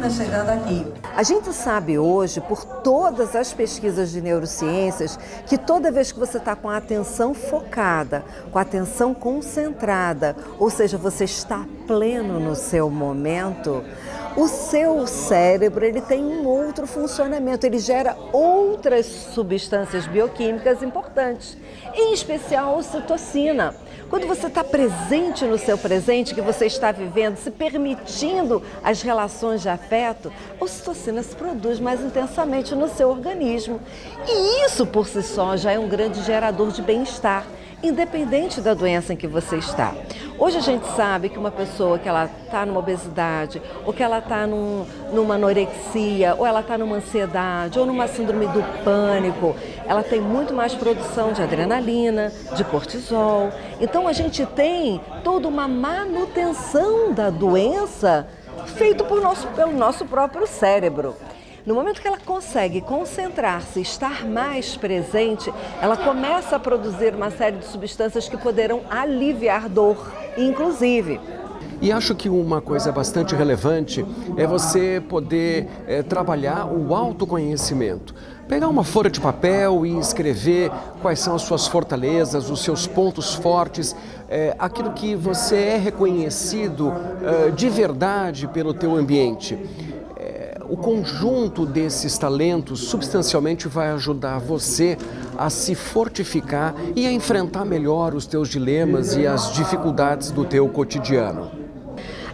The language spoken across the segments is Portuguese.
está chegando aqui. A gente sabe hoje, por todas as pesquisas de neurociências, que toda vez que você está com a atenção focada, com a atenção concentrada, ou seja, você está pleno no seu momento, o seu cérebro ele tem um outro funcionamento, ele gera outras substâncias bioquímicas importantes, em especial a ocitocina. Quando você está presente no seu presente, que você está vivendo, se permitindo as relações de afeto, a ocitocina se produz mais intensamente no seu organismo. E isso por si só já é um grande gerador de bem-estar, independente da doença em que você está. Hoje a gente sabe que uma pessoa que ela está numa obesidade, ou que ela está numa anorexia, ou ela está numa ansiedade, ou numa síndrome do pânico, ela tem muito mais produção de adrenalina, de cortisol. Então a gente tem toda uma manutenção da doença feito pelo nosso próprio cérebro. No momento que ela consegue concentrar-se, estar mais presente, ela começa a produzir uma série de substâncias que poderão aliviar dor, inclusive. E acho que uma coisa bastante relevante é você poder trabalhar o autoconhecimento. Pegar uma folha de papel e escrever quais são as suas fortalezas, os seus pontos fortes, aquilo que você é reconhecido de verdade pelo teu ambiente. O conjunto desses talentos substancialmente vai ajudar você a se fortificar e a enfrentar melhor os teus dilemas e as dificuldades do teu cotidiano.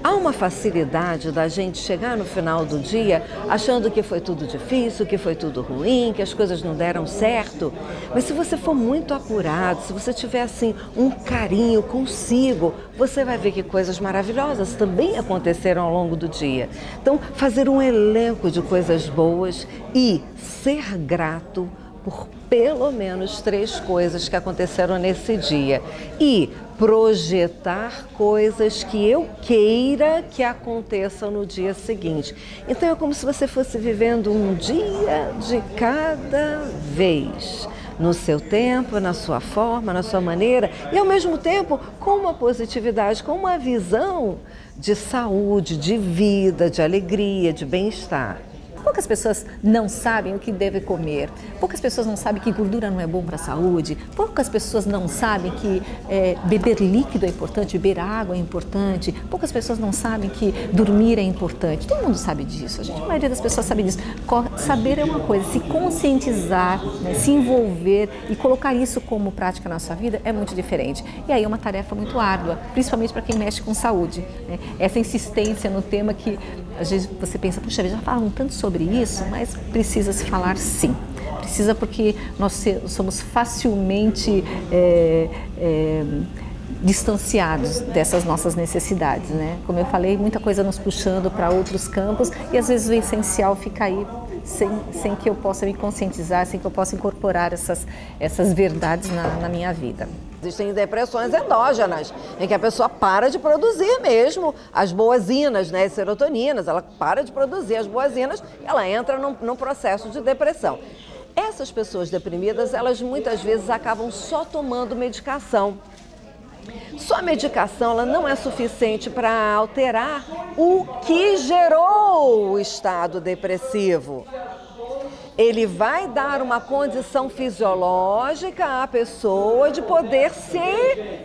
Há uma facilidade da gente chegar no final do dia achando que foi tudo difícil, que foi tudo ruim, que as coisas não deram certo. Mas se você for muito apurado, se você tiver assim um carinho consigo, você vai ver que coisas maravilhosas também aconteceram ao longo do dia. Então, fazer um elenco de coisas boas e ser grato por pelo menos 3 coisas que aconteceram nesse dia e projetar coisas que eu queira que aconteçam no dia seguinte. Então é como se você fosse vivendo um dia de cada vez, no seu tempo, na sua forma, na sua maneira e ao mesmo tempo com uma positividade, com uma visão de saúde, de vida, de alegria, de bem-estar. Poucas pessoas não sabem o que deve comer, poucas pessoas não sabem que gordura não é bom para a saúde, poucas pessoas não sabem que beber líquido é importante, beber água é importante, poucas pessoas não sabem que dormir é importante. Todo mundo sabe disso, a maioria das pessoas sabe disso. Saber é uma coisa, se conscientizar, né, se envolver e colocar isso como prática na sua vida é muito diferente. E aí é uma tarefa muito árdua, principalmente para quem mexe com saúde, né? Essa insistência no tema que às vezes você pensa, puxa, já falam tanto sobre isso, mas precisa se falar sim. Precisa porque nós somos facilmente distanciados dessas nossas necessidades, né? Como eu falei, muita coisa nos puxando para outros campos e às vezes o essencial fica aí sem que eu possa me conscientizar, sem que eu possa incorporar essas verdades na minha vida. Existem depressões endógenas, em que a pessoa para de produzir mesmo as boazinas, né, as serotoninas, ela para de produzir as boazinas, ela entra num processo de depressão. Essas pessoas deprimidas, elas muitas vezes acabam só tomando medicação. Só a medicação ela não é suficiente para alterar o que gerou o estado depressivo. Ele vai dar uma condição fisiológica à pessoa de poder se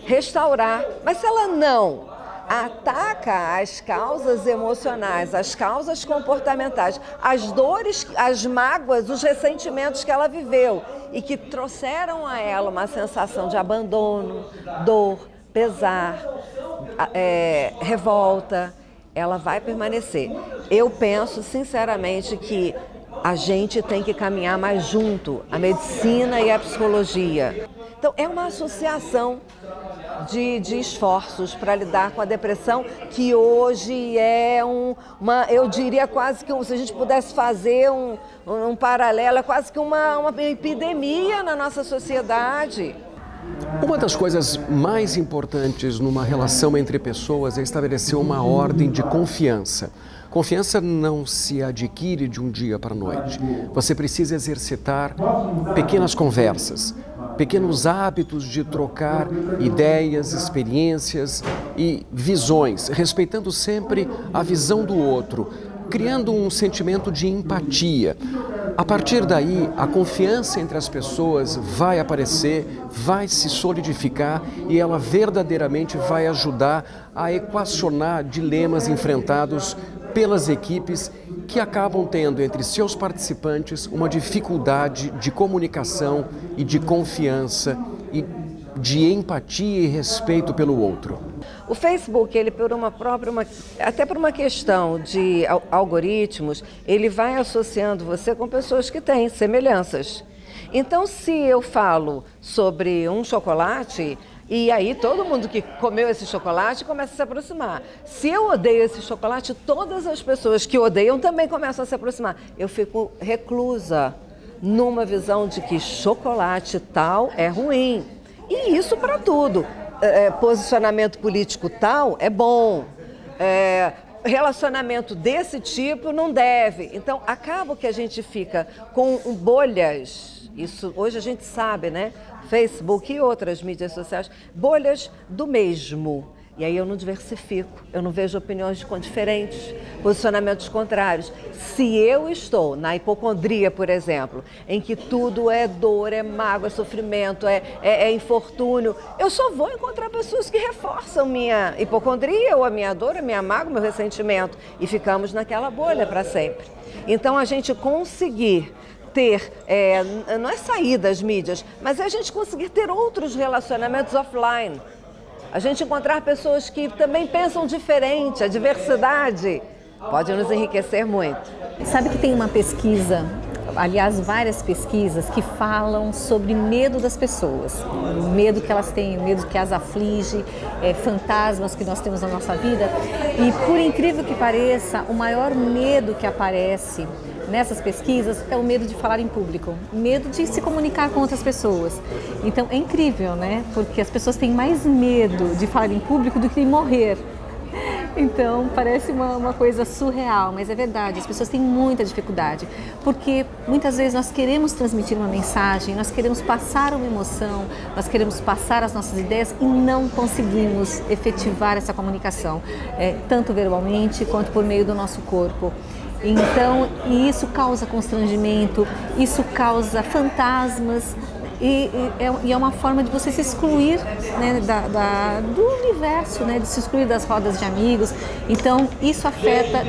restaurar. Mas se ela não ataca as causas emocionais, as causas comportamentais, as dores, as mágoas, os ressentimentos que ela viveu e que trouxeram a ela uma sensação de abandono, dor, pesar, revolta, ela vai permanecer. Eu penso sinceramente que a gente tem que caminhar mais junto, a medicina e a psicologia. Então, é uma associação de esforços para lidar com a depressão, que hoje é eu diria quase que, se a gente pudesse fazer um paralelo, é quase que uma epidemia na nossa sociedade. Uma das coisas mais importantes numa relação entre pessoas é estabelecer uma ordem de confiança. Confiança não se adquire de um dia para a noite. Você precisa exercitar pequenas conversas, pequenos hábitos de trocar ideias, experiências e visões, respeitando sempre a visão do outro, criando um sentimento de empatia. A partir daí, a confiança entre as pessoas vai aparecer, vai se solidificar e ela verdadeiramente vai ajudar a equacionar dilemas enfrentados pelas equipes que acabam tendo entre seus participantes uma dificuldade de comunicação e de confiança e de empatia e respeito pelo outro. O Facebook, ele até por uma questão de algoritmos, ele vai associando você com pessoas que têm semelhanças. Então, se eu falo sobre um chocolate, e aí todo mundo que comeu esse chocolate começa a se aproximar. Se eu odeio esse chocolate, todas as pessoas que odeiam também começam a se aproximar. Eu fico reclusa numa visão de que chocolate tal é ruim. E isso para tudo. Posicionamento político tal é bom. Relacionamento desse tipo não deve. Então, acaba que a gente fica com bolhas. Isso hoje a gente sabe, né? Facebook e outras mídias sociais, bolhas do mesmo. E aí eu não diversifico, eu não vejo opiniões diferentes, posicionamentos contrários. Se eu estou na hipocondria, por exemplo, em que tudo é dor, é mágoa, é sofrimento, é infortúnio, eu só vou encontrar pessoas que reforçam minha hipocondria, ou a minha dor, a minha mágoa, meu ressentimento. E ficamos naquela bolha para sempre. Então a gente conseguir ter, não é sair das mídias, mas é a gente conseguir ter outros relacionamentos offline. A gente encontrar pessoas que também pensam diferente, a diversidade pode nos enriquecer muito. Sabe que tem uma pesquisa, aliás, várias pesquisas que falam sobre medo das pessoas, o medo que elas têm, o medo que as aflige, fantasmas que nós temos na nossa vida. E por incrível que pareça, o maior medo que aparece nessas pesquisas é o medo de falar em público, medo de se comunicar com outras pessoas. Então é incrível, né? Porque as pessoas têm mais medo de falar em público do que de morrer. Então parece uma coisa surreal, mas é verdade, as pessoas têm muita dificuldade, porque muitas vezes nós queremos transmitir uma mensagem, nós queremos passar uma emoção, nós queremos passar as nossas ideias e não conseguimos efetivar essa comunicação, tanto verbalmente quanto por meio do nosso corpo. Então, isso causa constrangimento, isso causa fantasmas e é uma forma de você se excluir, né, do universo, né, de se excluir das rodas de amigos. Então, isso afeta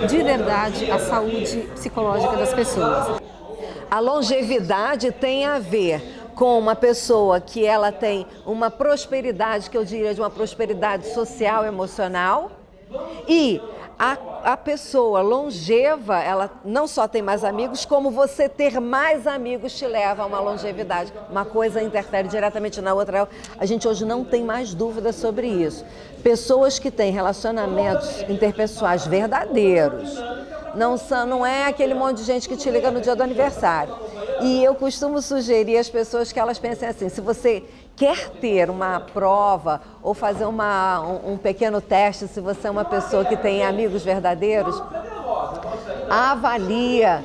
de verdade a saúde psicológica das pessoas. A longevidade tem a ver com uma pessoa que ela tem uma prosperidade, que eu diria de uma prosperidade social, emocional, e a pessoa longeva, ela não só tem mais amigos, como você ter mais amigos te leva a uma longevidade. Uma coisa interfere diretamente na outra. A gente hoje não tem mais dúvida sobre isso. Pessoas que têm relacionamentos interpessoais verdadeiros, não é aquele monte de gente que te liga no dia do aniversário. E eu costumo sugerir às pessoas que elas pensem assim, se você quer ter uma prova ou fazer um pequeno teste, se você é uma pessoa que tem amigos verdadeiros, avalia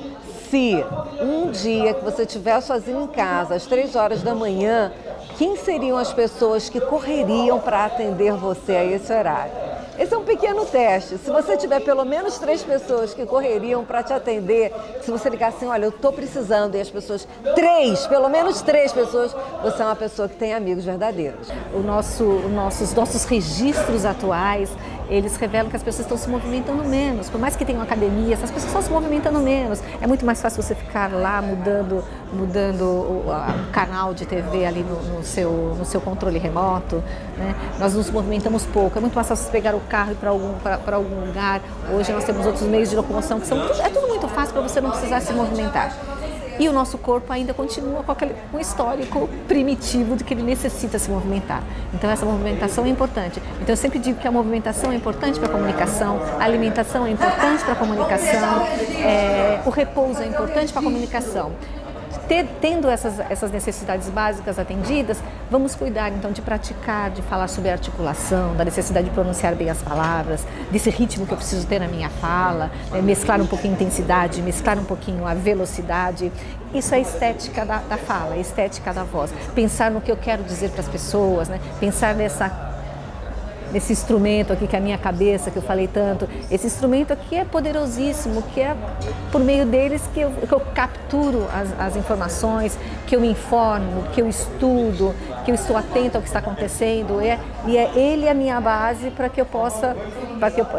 se um dia que você estiver sozinho em casa, às 3 horas da manhã, quem seriam as pessoas que correriam para atender você a esse horário. Esse é um pequeno teste. Se você tiver pelo menos 3 pessoas que correriam para te atender, se você ligar assim, olha, eu estou precisando, e as pessoas, pelo menos 3 pessoas, você é uma pessoa que tem amigos verdadeiros. Os nossos registros atuais, eles revelam que as pessoas estão se movimentando menos. Por mais que tenham academia, essas pessoas estão se movimentando menos. É muito mais fácil você ficar lá mudando o canal de TV ali no seu controle remoto, né? Nós nos movimentamos pouco. É muito mais fácil você pegar o carro e ir para algum lugar. Hoje nós temos outros meios de locomoção que é tudo muito fácil para você não precisar se movimentar. E o nosso corpo ainda continua com um histórico primitivo de que ele necessita se movimentar. Então essa movimentação é importante. Então eu sempre digo que a movimentação é importante para a comunicação, a alimentação é importante para a comunicação, o repouso é importante para a comunicação. Tendo essas necessidades básicas atendidas, vamos cuidar então de praticar, de falar sobre a articulação, da necessidade de pronunciar bem as palavras, desse ritmo que eu preciso ter na minha fala, mesclar um pouquinho a intensidade, mesclar um pouquinho a velocidade. Isso é a estética da fala, a estética da voz. Pensar no que eu quero dizer para as pessoas, né? Pensar nesse instrumento aqui que é a minha cabeça, que eu falei tanto. Esse instrumento aqui é poderosíssimo, que é por meio deles que eu capturo as informações, que eu me informo, que eu estudo, que eu estou atento ao que está acontecendo. E é ele a minha base para que eu possa,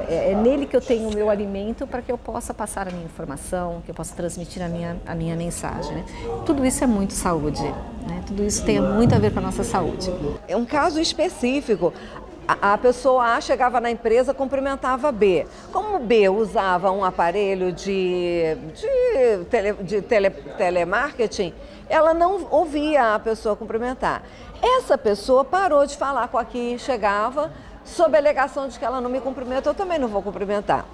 é nele que eu tenho o meu alimento para que eu possa passar a minha informação, que eu possa transmitir a minha mensagem. Né? Tudo isso é muito saúde, né? Tudo isso tem muito a ver com a nossa saúde. É um caso específico. A pessoa A chegava na empresa, cumprimentava B. Como B usava um aparelho de telemarketing, ela não ouvia a pessoa cumprimentar. Essa pessoa parou de falar com a que chegava, sob a alegação de que ela não me cumprimenta, eu também não vou cumprimentar.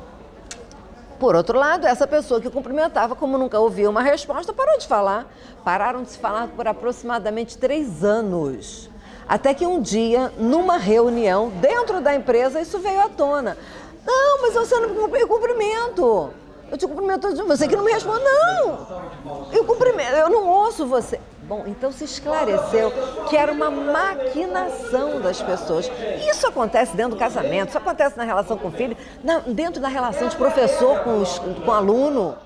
Por outro lado, essa pessoa que cumprimentava, como nunca ouvia uma resposta, parou de falar. Pararam de se falar por aproximadamente 3 anos. Até que um dia, numa reunião dentro da empresa, isso veio à tona. Não, mas você não me cumprimento. Eu te cumprimento, você que não me responde. Não, eu cumprimento, eu não ouço você. Bom, então se esclareceu que era uma maquinação das pessoas. Isso acontece dentro do casamento, isso acontece na relação com o filho, dentro da relação de professor com aluno.